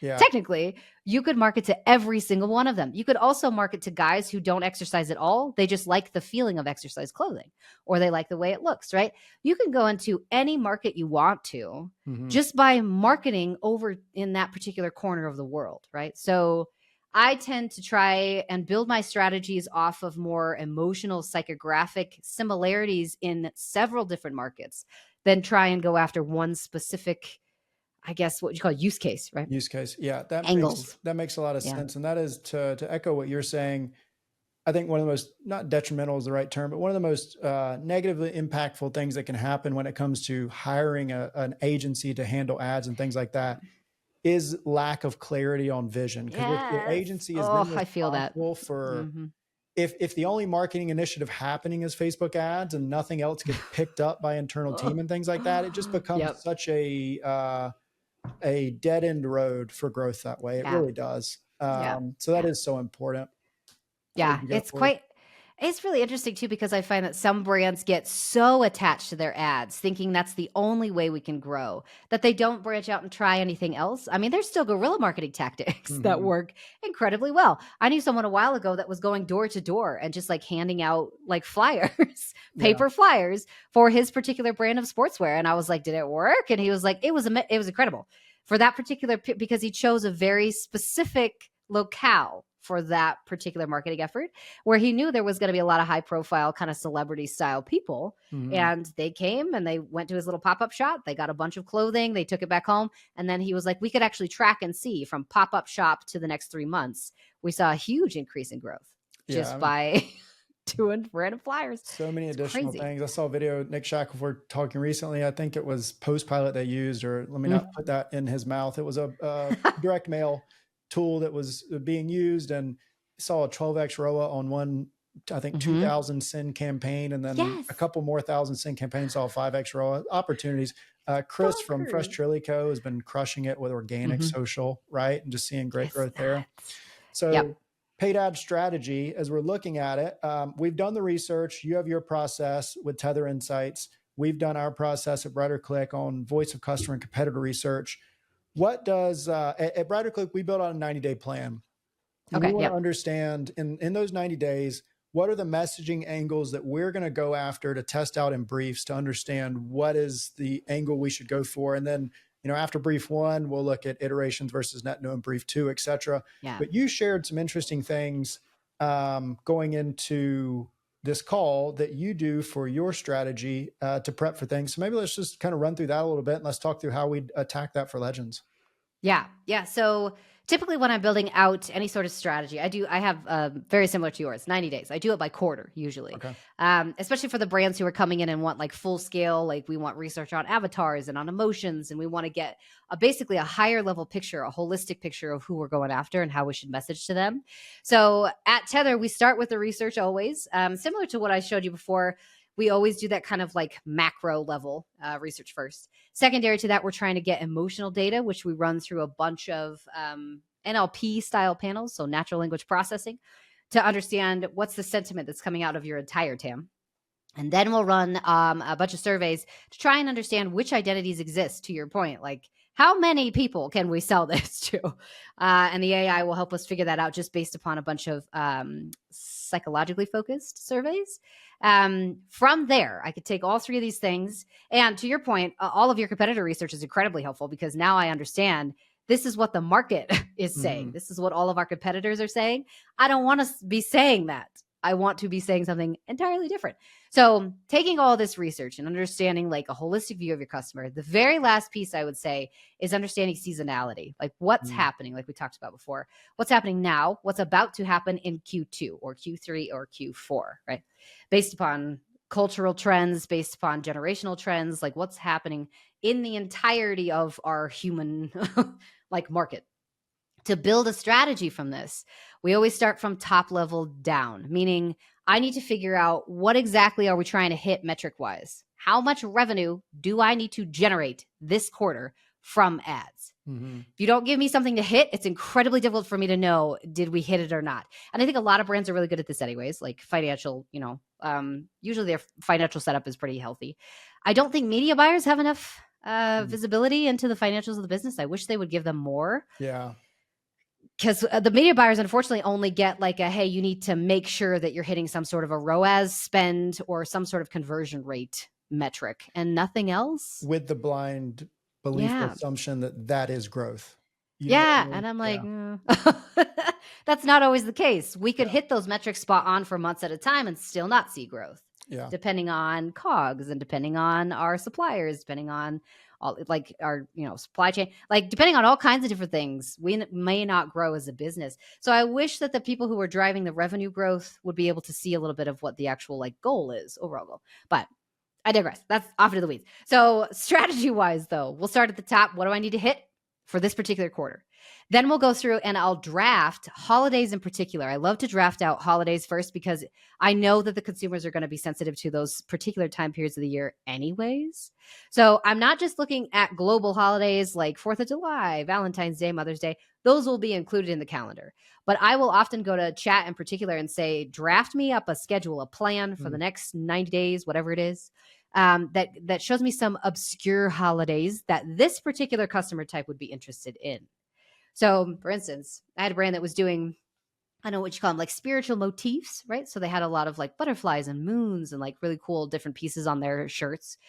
Technically, you could market to every single one of them. You could also market to guys who don't exercise at all. They just like the feeling of exercise clothing, or they like the way it looks, right? You can go into any market you want to just by marketing over in that particular corner of the world, right? So I tend to try and build my strategies off of more emotional, psychographic similarities in several different markets than try and go after one specific, I guess, what you call use case, right? Use case. Yeah. That makes a lot of sense. And that is to echo what you're saying. I think one of the most, not detrimental is the right term, but one of the most negatively impactful things that can happen when it comes to hiring an agency to handle ads and things like that is lack of clarity on vision. Because if your Yes. agency is Oh, then I feel that. responsible for, Mhm. if the only marketing initiative happening is Facebook ads and nothing else gets picked up by internal team and things like that, it just becomes Yep. such a dead end road for growth that way. It Yeah. really does. Yeah. So that Yeah. is so important. What Yeah, did you got for us? it's really interesting too because I find that some brands get so attached to their ads, thinking that's the only way we can grow, that they don't branch out and try anything else. I mean, there's still guerrilla marketing tactics that Mhm. work incredibly well. I knew someone a while ago that was going door to door and just like handing out like flyers, Yeah. paper flyers for his particular brand of sportswear, and I was like, "Did it work?" And he was like, it was incredible for that particular because he chose a very specific locale for that particular marketing effort where he knew there was going to be a lot of high profile kind of celebrity style people. Mhm. And they came and they went to his little pop up shop. They got a bunch of clothing. They took it back home. And then he was like, we could actually track and see from pop up shop to the next 3 months. We saw a huge increase in growth Yeah. just I mean, by doing random flyers. so many It's additional crazy. things. I saw a video, Nick Shackelford talking recently. I think it was Postpilot they used, or let me not Mm. put that in his mouth. It was a direct mail tool that was being used, and saw a 12x ROA on one, I think Hmm. 2,000 send campaign, and then Yes. a couple more thousand send campaigns saw 5x ROA opportunities. Chris from Fresh Bonkers. Chili Co. has been crushing it with organic Hmm. social, right? And just seeing great Yes. growth there. Yep. So paid ad strategy, as we're looking at it, we've done the research. You have your process with Tether Insights. We've done our process at Brighter Click on voice of customer and competitor research. What does at Brighter Click, we built out a 90-day plan, and we Okay. want to Yep. understand in those 90 days, what are the messaging angles that we're going to go after to test out in briefs to understand what is the angle we should go for. And then, after brief one, we'll look at iterations versus net new in brief two, et cetera. Yeah. But you shared some interesting things going into this call that you do for your strategy to prep for things. So maybe let's just kind of run through that a little bit, and let's talk through how we attack that for Legends. Yeah. Yeah. So typically when I'm building out any sort of strategy, I have very similar to yours, 90 days. I do it by quarter usually. Okay. Especially for the brands who are coming in and want like full scale, like we want research on avatars and on emotions. And we want to get basically a higher level picture, a holistic picture of who we're going after and how we should message to them. So at Tether, we start with the research always, similar to what I showed you before. We always do that kind of like macro level research first. Secondary to that, we're trying to get emotional data, which we run through a bunch of NLP style panels, so natural language processing, to understand what's the sentiment that's coming out of your entire TAM. And then we'll run a bunch of surveys to try and understand which identities exist, to your point. Like, how many people can we sell this to? And the AI will help us figure that out just based upon a bunch of psychologically focused surveys. From there, I could take all three of these things. And to your point, all of your competitor research is incredibly helpful because now I understand this is what the market is saying. Mhm. This is what all of our competitors are saying. I don't want to be saying that. I want to be saying something entirely different. So, taking all this research and understanding like a holistic view of your customer, the very last piece I would say is understanding seasonality, like what's Mhm. happening, like we talked about before, what's happening now, what's about to happen in Q2 or Q3 or Q4, right? Based upon cultural trends, based upon generational trends, like what's happening in the entirety of our human like market. To build a strategy from this, we always start from top level down, meaning I need to figure out what exactly are we trying to hit metric wise? How much revenue do I need to generate this quarter from ads? Mhm. If you don't give me something to hit, it's incredibly difficult for me to know did we hit it or not. And I think a lot of brands are really good at this anyways, like financial, usually their financial setup is pretty healthy. I don't think media buyers have enough Mhm. visibility into the financials of the business. I wish they would give them more Yeah. because the media buyers unfortunately only get like a hey, you need to make sure that you're hitting some sort of a ROAS spend or some sort of conversion rate metric and nothing else. With the blind belief or Yeah. assumption that that is growth. You know what I Yeah. mean? And I'm like, Yeah. that's not always the case. We could Yeah. hit those metrics spot on for months at a time and still not see growth, Yeah. depending on COGS and depending on our suppliers, depending on all like our, supply chain, like depending on all kinds of different things, we may not grow as a business. So I wish that the people who are driving the revenue growth would be able to see a little bit of what the actual like goal is, overall goal. But I digress. That's off into the weeds. So strategy wise though, we'll start at the top. What do I need to hit? for this particular quarter. Then we'll go through and I'll draft holidays in particular. I love to draft out holidays first because I know that the consumers are going to be sensitive to those particular time periods of the year anyways. So I'm not just looking at global holidays like 4th of July, Valentine's Day, Mother's Day. Those will be included in the calendar. But I will often go to chat in particular and say, draft me up a schedule, a plan for the next 90 days, whatever it is. That shows me some obscure holidays that this particular customer type would be interested in. So, for instance, I had a brand that was doing, I don't know what you call them, like spiritual motifs, right? So they had a lot of like butterflies and moons and like really cool different pieces on their shirts.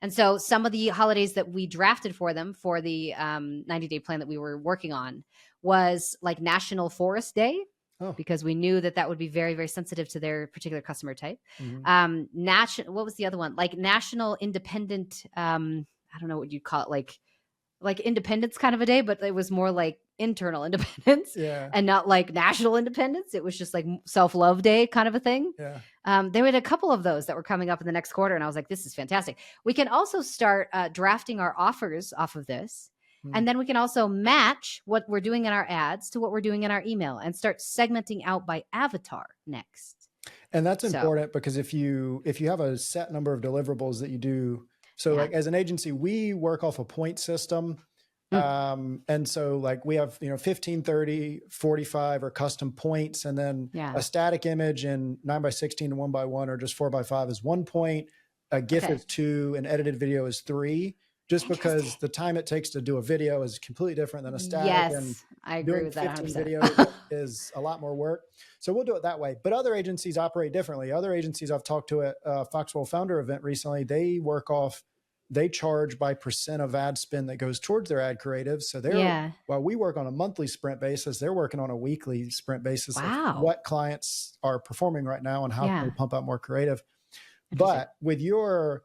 And so some of the holidays that we drafted for them for the 90-day plan that we were working on was like National Forest Day. Oh. Because we knew that that would be very, very sensitive to their particular customer type. What was the other one? Like National Independent, I don't know what you'd call it, like independence kind of a day, but it was more like internal independence and not like national independence. It was just like self-love day kind of a thing. There were a couple of those that were coming up in the next quarter. And I was like, this is fantastic. We can also start drafting our offers off of this. And then we can also match what we're doing in our ads to what we're doing in our email and start segmenting out by avatar next. And that's important because if you have a set number of deliverables that you do, so like as an agency, we work off a point system. And so like we have, 15, 30, 45 are custom points. And then a static image in 9x16 and 1x1 or just 4x5 is 1 point. A GIF is 2, an edited video is 3. Just because the time it takes to do a video is completely different than a static. Yes, I agree with that 100%. Video is a lot more work. So we'll do it that way. But other agencies operate differently. Other agencies I've talked to at Foxwell Founder event recently, they charge by % of ad spend that goes towards their ad creatives. So while we work on a monthly sprint basis, they're working on a weekly sprint basis of what clients are performing right now and how can we pump out more creative. But with your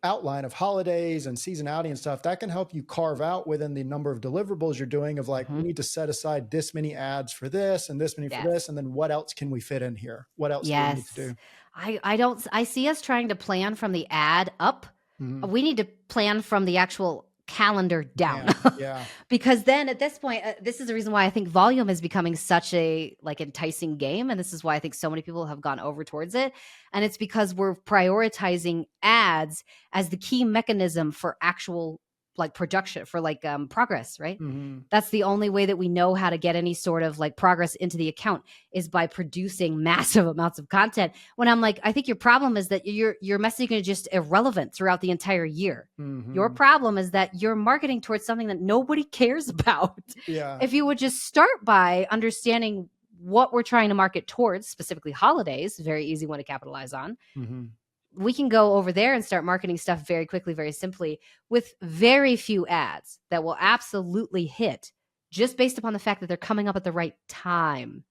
outline of holidays and seasonality and stuff, that can help you carve out within the number of deliverables you're doing of like, we need to set aside this many ads for this and this many for this. And then what else can we fit in here? What else do we need to do? I see us trying to plan from the ad up. We need to plan from the actual calendar down. Because then at this point, this is the reason why I think volume is becoming such a like enticing game. And this is why I think so many people have gone over towards it. And it's because we're prioritizing ads as the key mechanism for actual like production, for like progress, right? That's the only way that we know how to get any sort of like progress into the account is by producing massive amounts of content. When I'm like, I think your problem is that your messaging is just irrelevant throughout the entire year. Your problem is that you're marketing towards something that nobody cares about. If you would just start by understanding what we're trying to market towards, specifically holidays, very easy one to capitalize on. We can go over there and start marketing stuff very quickly, very simply, with very few ads that will absolutely hit just based upon the fact that they're coming up at the right time.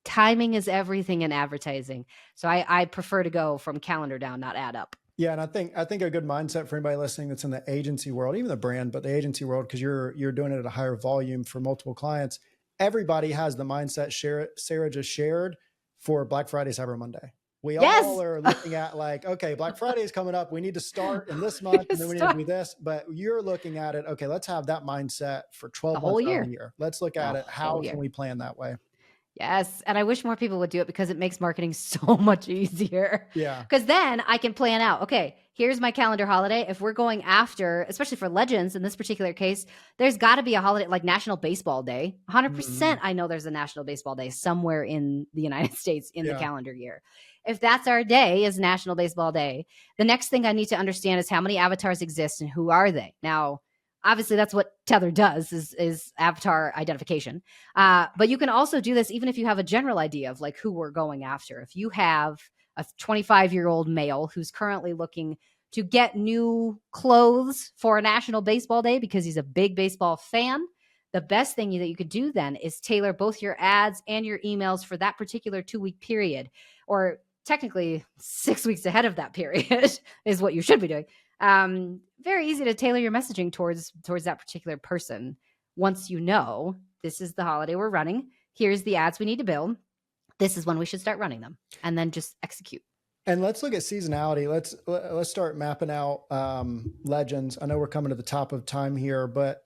Timing is everything in advertising. So I prefer to go from calendar down, not ad up. Yeah. And I think a good mindset for anybody listening that's in the agency world, even the brand, but the agency world, because you're doing it at a higher volume for multiple clients. Everybody has the mindset Sarah just shared for Black Friday, Cyber Monday. We all are looking at like, okay, Black Friday is coming up. We need to start in this month and then we need to do this. But you're looking at it, okay, let's have that mindset for 12 months out of the year. Let's look at it. How can we plan that way? Yes. And I wish more people would do it because it makes marketing so much easier. Because then I can plan out, okay, here's my calendar holiday. If we're going after, especially for legends in this particular case, there's got to be a holiday like National Baseball Day. 100% I know there's a National Baseball Day somewhere in the United States in the calendar year. If that's our day is National Baseball Day, the next thing I need to understand is how many avatars exist and who are they? Now, obviously that's what Tether does is avatar identification. But you can also do this even if you have a general idea of like who we're going after. If you have a 25-year-old male who's currently looking to get new clothes for a National Baseball Day because he's a big baseball fan, the best thing that you could do then is tailor both your ads and your emails for that particular 2-week period, or technically 6 weeks ahead of that period is what you should be doing. Very easy to tailor your messaging towards that particular person. Once you know, this is the holiday we're running, here's the ads we need to build, this is when we should start running them, and then just execute. And let's look at seasonality. Let's start mapping out legends. I know we're coming to the top of time here, but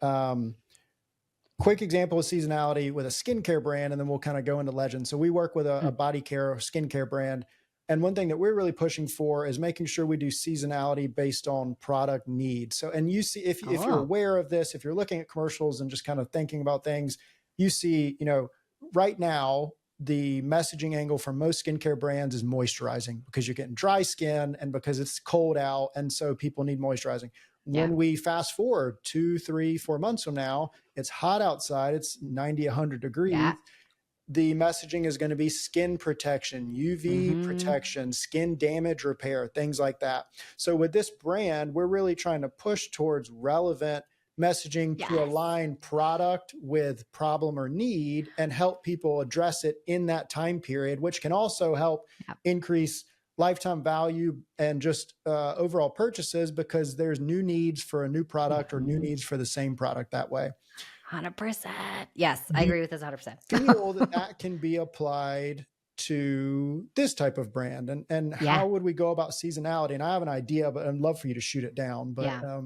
quick example of seasonality with a skincare brand, and then we'll kind of go into legends. So we work with a Mm. body care or skincare brand. And one thing that we're really pushing for is making sure we do seasonality based on product needs. So, and you see, if you're Oh, aware of this, if you're looking at commercials and just kind of thinking about things, you see, right now, the messaging angle for most skincare brands is moisturizing because you're getting dry skin and because it's cold out. And so people need moisturizing. yeah. When we fast forward 2, 3, 4 months from now, it's hot outside, it's 90, 100 Yeah. degrees. The messaging is going to be skin protection, UV Mm-hmm. protection, skin damage repair, things like that. So with this brand, we're really trying to push towards relevant messaging to Yes. align product with problem or need and help people address it in that time period, which can also help Yep. increase lifetime value and just overall purchases because there's new needs for a new product or new Mm-hmm. needs for the same product that way. 100%. Yes, I Do you agree with this 100%. feel that that can be applied to this type of brand? And Yeah. how would we go about seasonality? And I have an idea, but I'd love for you to shoot it down. But Yeah.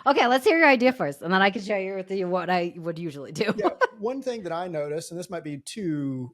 Okay, let's hear your idea first, and then I can share with you what I would usually do. yeah, one thing that I noticed, and this might be too,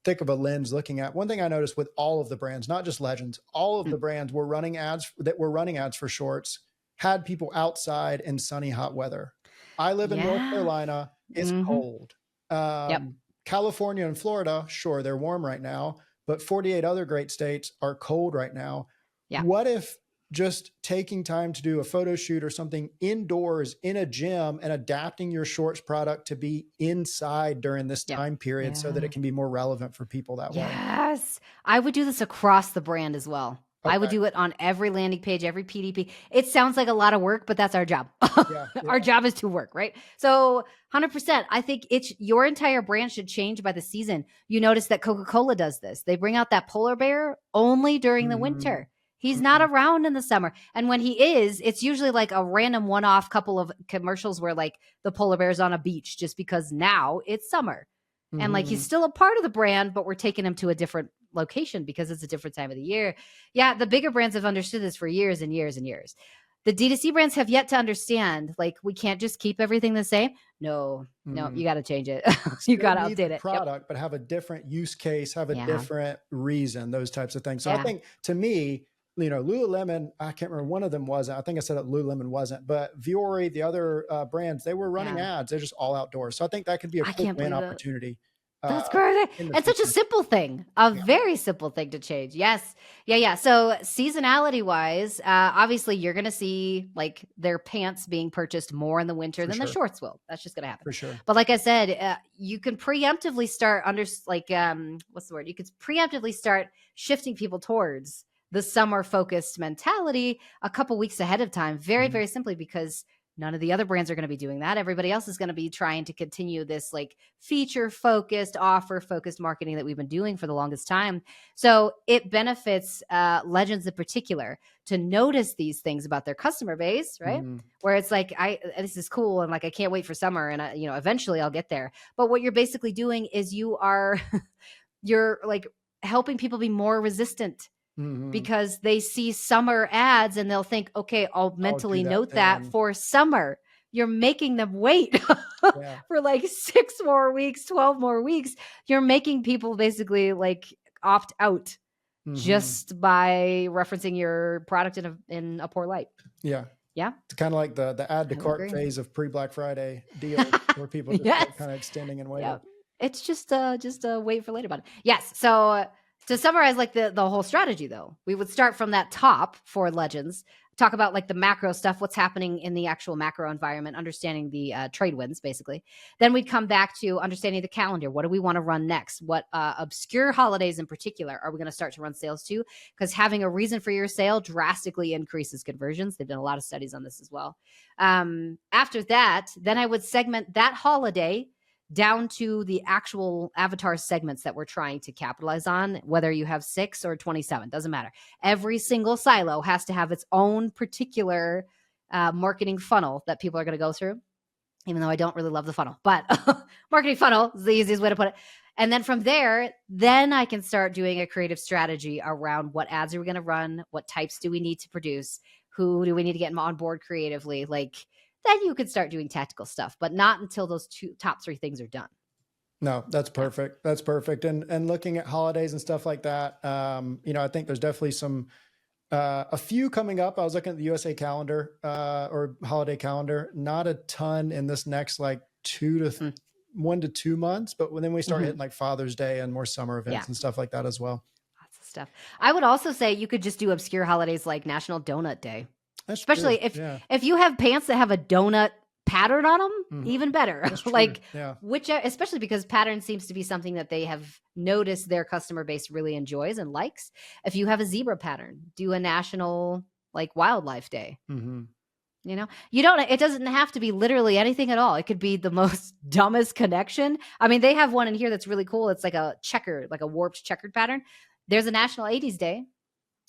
thick of a lens looking at, one thing I noticed with all of the brands, not just Legends, all of the Mm. brands were running ads for shorts, had people outside in sunny, hot weather. I live in North Yeah. Carolina. It's Mhm. cold. Yep. California and Florida, sure, they're warm right now, but 48 other great states are cold right now. Yeah. What if just taking time to do a photo shoot or something indoors in a gym and adapting your shorts product to be inside during this Yep. time period so that Yeah. it can be more relevant for people that way? Yes. I would do this across the brand as well. I would Okay. do it on every landing page, every PDP. It sounds like a lot of work, but that's our job. Yeah. Our Yeah. job is to work, right? So, 100%. I think it's your entire brand should change by the season. You notice that Coca-Cola does this. They bring out that polar bear only during the Mhm. winter. He's not Mhm. around in the summer. And when he is, it's usually like a random one-off couple of commercials where like the polar bear's on a beach just because now it's summer. And like he's Mhm. still a part of the brand, but we're taking him to a different location because it's a different time of the year. Yeah, the bigger brands have understood this for years and years and years. The D2C brands have yet to understand, like, we can't just keep everything the same. No, no, you Mhm. got to change it. You got Still to need the update it. Yep. product, but have a different use case, have a Yeah. different reason, those types of things. So I Yeah. think to me, Lululemon, I can't remember, one of them wasn't. I think I said that Lululemon wasn't, but Vuori, the other brands, they were running Yeah. ads. They're just all outdoors. So I think that could be a I quick can't win believe it. opportunity That's uh, crazy. in the And such a future. simple thing, a Yeah. very simple thing to change. Yes. Yeah. Yeah. So, seasonality wise, obviously, you're going to see like their pants being purchased more in the winter For than the sure. shorts will. That's just going to happen. For sure. But like I said, you can preemptively start what's the word? You could preemptively start shifting people towards the summer focused mentality a couple weeks ahead of time, very, Mhm. very simply because none of the other brands are going to be doing that. Everybody else is going to be trying to continue this like feature focused, offer focused marketing that we've been doing for the longest time. So it benefits Legends in particular to notice these things about their customer base, right? Mhm. Where it's like, this is cool, and like I can't wait for summer, and eventually I'll get there. But what you're basically doing is you're like helping people be more resistant Mhm. because they see summer ads and they'll think, okay, I'll I'll do mentally that note that then. for summer. You're making them wait Yeah. for like 6 more weeks, 12 more weeks. You're making people basically like opt out Mhm. just by referencing your product in a poor light. Yeah. Yeah, It's kind of like the add to I would cart agree. phase of pre-Black Friday deals where people just Yes. start kind of extending and Yeah. waiting. It's just a wait for later button. Yes. So to summarize like the whole strategy though, we would start from that top for Legends, talk about like the macro stuff, what's happening in the actual macro environment, understanding the trade winds basically. Then we'd come back to understanding the calendar. What do we want to run next? What obscure holidays in particular are we going to start to run sales to? Because having a reason for your sale drastically increases conversions. They've done a lot of studies on this as well. After that, then I would segment that holiday down to the actual avatar segments that we're trying to capitalize on, whether you have 6 or 27, doesn't matter. Every single silo has to have its own particular marketing funnel that people are going to go through, even though I don't really love the funnel, but marketing funnel is the easiest way to put it. And then from there, then I can start doing a creative strategy around what ads are we going to run, what types do we need to produce, who do we need to get on board creatively, like then you could start doing tactical stuff, but not until those top three things are done. No, that's perfect. That's perfect. And looking at holidays and stuff like that, I think there's definitely a few coming up. I was looking at the USA calendar, or holiday calendar, not a ton in this next like 1 to 2 months, but then we start hitting like Father's Day and more summer events and stuff like that as well. Lots of stuff. I would also say you could just do obscure holidays like National Donut Day. That's especially true. if you have pants that have a donut pattern on them, even better. Like especially because pattern seems to be something that they have noticed their customer base really enjoys and likes. If you have a zebra pattern, do a national like wildlife day. It doesn't have to be literally anything at all. It could be the most dumbest connection. I mean, they have one in here that's really cool. It's like a warped checkered pattern. There's a National 80s Day.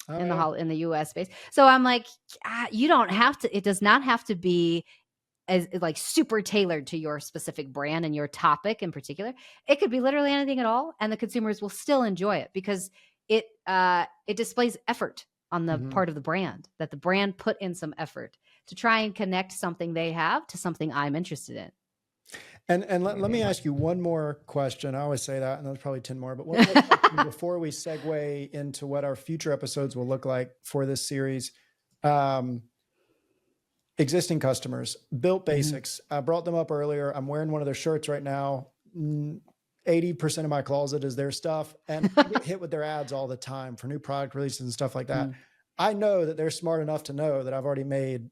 In the US space. So I'm like, you don't have to, it does not have to be as like super tailored to your specific brand and your topic in particular. It could be literally anything at all. And the consumers will still enjoy it because it displays effort on the part of the brand, that the brand put in some effort to try and connect something they have to something I'm interested in. And let me ask you one more question. I always say that, and there's probably 10 more, but one more question before we segue into what our future episodes will look like for this series. Existing customers, Built Basics. I brought them up earlier. I'm wearing one of their shirts right now. 80% of my closet is their stuff, and I get hit with their ads all the time for new product releases and stuff like that. I know that they're smart enough to know that I've already made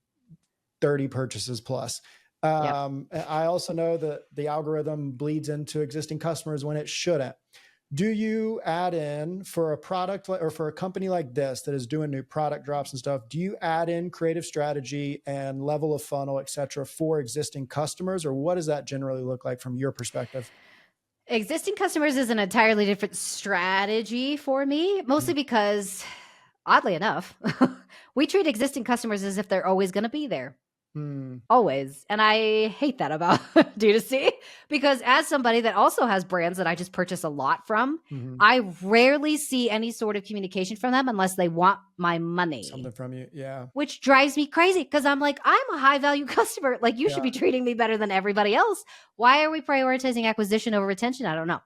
30 purchases plus. I also know that the algorithm bleeds into existing customers when it shouldn't. Do you add in for a product or for a company like this that is doing new product drops and stuff? Do you add in creative strategy and level of funnel, et cetera, for existing customers, or what does that generally look like from your perspective? Existing customers is an entirely different strategy for me, mostly because, oddly enough, we treat existing customers as if they're always going to be there. Always. And I hate that about D2C, because as somebody that also has brands that I just purchase a lot from, I rarely see any sort of communication from them unless they want my money. Something from you. Yeah. Which drives me crazy because I'm like, I'm a high value customer. Like, you should be treating me better than everybody else. Why are we prioritizing acquisition over retention? I don't know.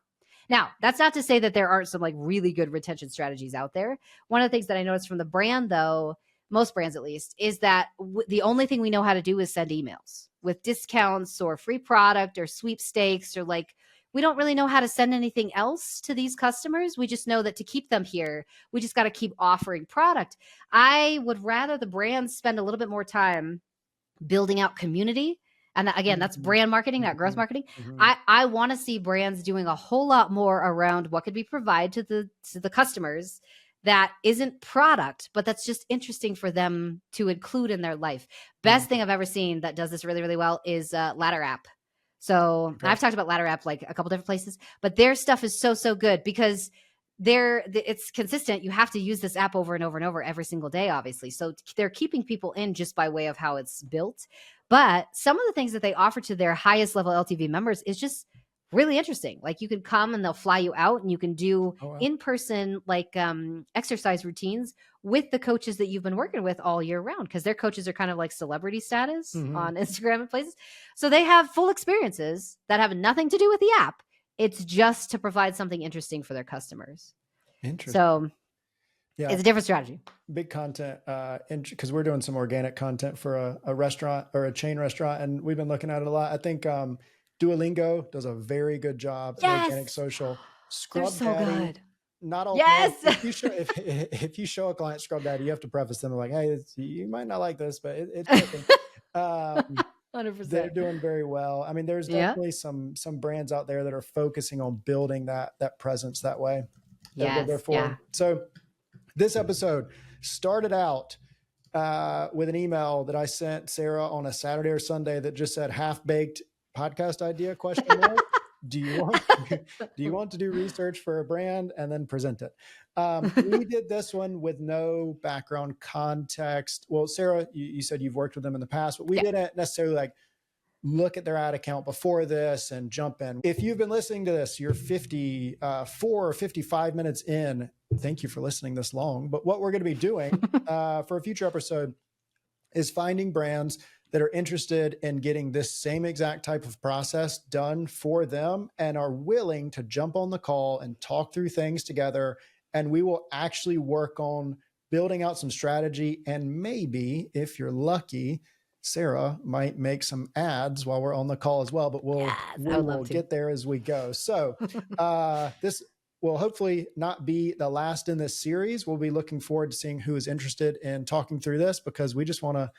Now, that's not to say that there aren't some like really good retention strategies out there. One of the things that I noticed from the brand, though, most brands at least, is that the only thing we know how to do is send emails with discounts or free product or sweepstakes, or like, we don't really know how to send anything else to these customers. We just know that to keep them here, we just got to keep offering product. I would rather the brands spend a little bit more time building out community. And again, that's brand marketing, not growth marketing. I want to see brands doing a whole lot more around what could be provided to the customers that isn't product, but that's just interesting for them to include in their life. Best thing I've ever seen that does this really, really well is Ladder App. So I've talked about Ladder App like a couple different places, but their stuff is so good because it's consistent. You have to use this app over and over and over every single day, obviously. So they're keeping people in just by way of how it's built. But some of the things that they offer to their highest level LTV members is just really interesting. Like, you can come and they'll fly you out and you can do in-person like exercise routines with the coaches that you've been working with all year round, because their coaches are kind of like celebrity status on Instagram and places. So they have full experiences that have nothing to do with the app. It's just to provide something interesting for their customers. Interesting. So it's a different strategy. Big content, because we're doing some organic content for a restaurant or a chain restaurant, and we've been looking at it a lot. I think Duolingo does a very good job at organic social. Scrub Daddy, good. not all. Yes. If you show a client Scrub Daddy, you have to preface them like, "Hey, you might not like this, but it's working." 100%. They're doing very well. I mean, there's definitely some brands out there that are focusing on building that presence that way. So this episode started out with an email that I sent Sarah on a Saturday or Sunday that just said half-baked podcast idea ? Do you want to do research for a brand and then present it? We did this one with no background context. Well, Sarah, you said you've worked with them in the past, but we didn't necessarily like look at their ad account before this and jump in. If you've been listening to this, you're 54 or 55 minutes in. Thank you for listening this long. But what we're going to be doing for a future episode is finding brands that are interested in getting this same exact type of process done for them and are willing to jump on the call and talk through things together. And we will actually work on building out some strategy. And maybe if you're lucky, Sarah might make some ads while we're on the call as well, but we will get there as we go. So this will hopefully not be the last in this series. We'll be looking forward to seeing who is interested in talking through this, because we just want to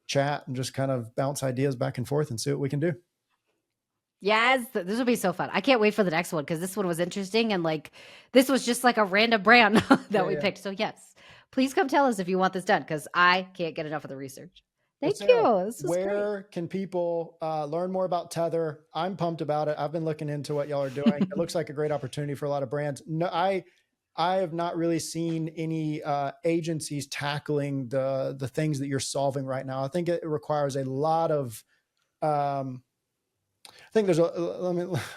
chat and just kind of bounce ideas back and forth and see what we can do. Yes, this will be so fun. I can't wait for the next one, because this one was interesting, and like this was just like a random brand that we picked. So yes, please come tell us if you want this done, because I can't get enough of the research. Thank you. This was where great. Can people learn more about Tether? I'm pumped about it. I've been looking into what y'all are doing. It looks like a great opportunity for a lot of brands. No, I have not really seen any agencies tackling the things that you're solving right now. I think it requires a lot of I think there's I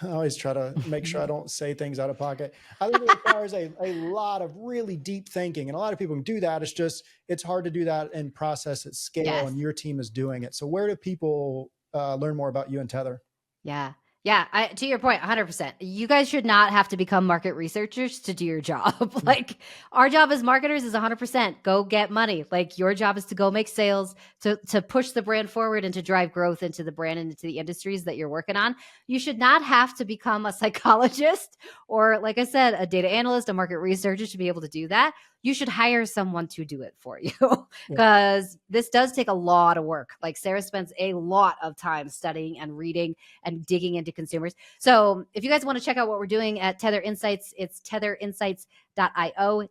always try to make sure I don't say things out of pocket. I think it requires a lot of really deep thinking, and a lot of people can do that. It's just, it's hard to do that and process at scale, and your team is doing it. So where do people learn more about you and Tether? Yeah. To your point, 100%. You guys should not have to become market researchers to do your job. Like, our job as marketers is 100% go get money. Like, your job is to go make sales, to push the brand forward and to drive growth into the brand and into the industries that you're working on. You should not have to become a psychologist or, like I said, a data analyst, a market researcher to be able to do that. You should hire someone to do it for you, because this does take a lot of work. Like, Sarah spends a lot of time studying and reading and digging into consumers. So if you guys want to check out what we're doing at Tether Insights, it's tetherinsights.io.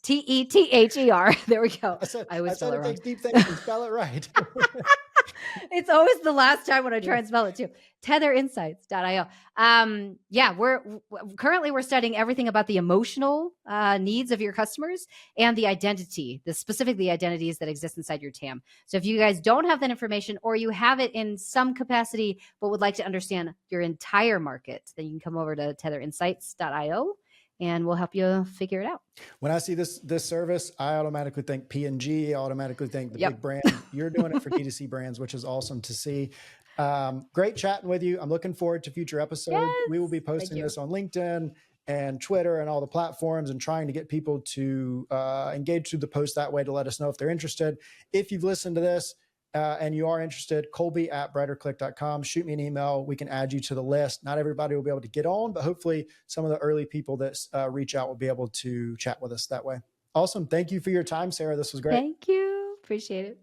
Tether. There we go. I always spell it wrong. It takes deep thinking to spell it right. It's always the last time when I try and spell it too. Tetherinsights.io. We're studying everything about the emotional needs of your customers and the identity, the identities that exist inside your TAM. So if you guys don't have that information, or you have it in some capacity but would like to understand your entire market, then you can come over to tetherinsights.io. and we'll help you figure it out. When I see this service, I automatically think P&G, I automatically think the big brand. You're doing it for D2C brands, which is awesome to see. Great chatting with you. I'm looking forward to future episodes. Yes. We will be posting this on LinkedIn and Twitter and all the platforms, and trying to get people to engage through the post that way to let us know if they're interested. If you've listened to this, and you are interested, Colby@brighterclick.com. Shoot me an email. We can add you to the list. Not everybody will be able to get on, but hopefully some of the early people that reach out will be able to chat with us that way. Awesome. Thank you for your time, Sarah. This was great. Thank you. Appreciate it.